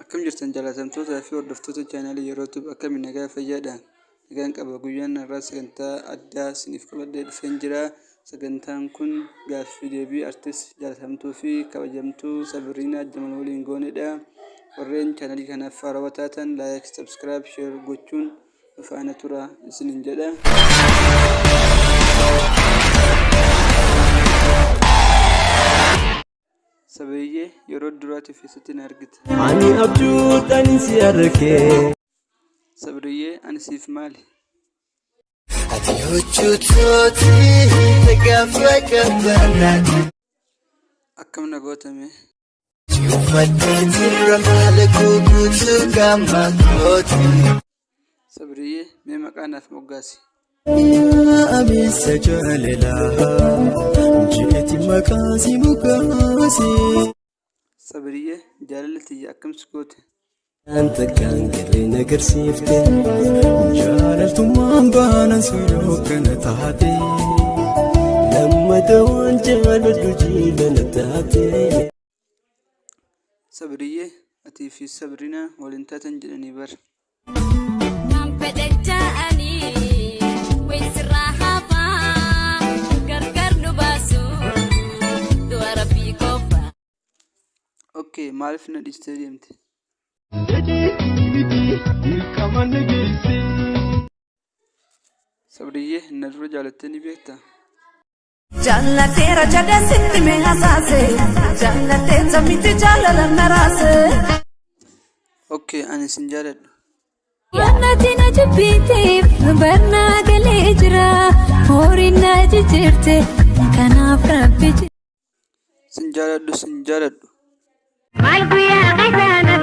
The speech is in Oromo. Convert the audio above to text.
Akkam jirtan jaalatamtoota fi hordoftoota chaanaalii YouTube akkamiin nagaa fayyaadhaan nagaan qaba guyyaan irraa sagantaa addaa isiniif qabadhee dhufeen jira. Sagantaan kun gaaffii deebii artist jaalatamtuu fi kabajamtuu Sabiriinaa Jamal waliin goonedha. Warreen chaanaalii kanaaf haarawaa taatan like, subscribe, share gochuun faana tura isiniin jedha. Sabiyyee yeroo duraatiif eessatti na argite? Ani abjuudhaan si arge. Sabriyyee ani siif maali? Ati hojjetooti gaafa gabbanaati. Akkam na gootame? Uffatee jira maal guutuu gama kooti. Sabriyyee mee maqaa naaf moggaasi? Amisa jaalalaa jeeti maqaa si mukaasi. Sabriyyee jaalalli akkamsi goote? Anta kan gareen agarsiifte jaalaltummaan baanaan suyoo kana taate lammata waan jaaladhu jiilana taate. Sabriyyee atii fi Sabrinaa waliin taatan jedhanii bara. Okay, maaliif na dhiistee deemte? Sabriyyee na dura jaalattee ni beektaa? Jaallateera jedhee sitti mee hasaase jaallatee sammitti jaalala naraase. Okay, ani sin jaaladhu. Yaannati na jibbiteef barnaa galee jira horiin na jijjiirte kanaaf rabbi jira. Sin jaaladhu. Mal guyyaa ayyaana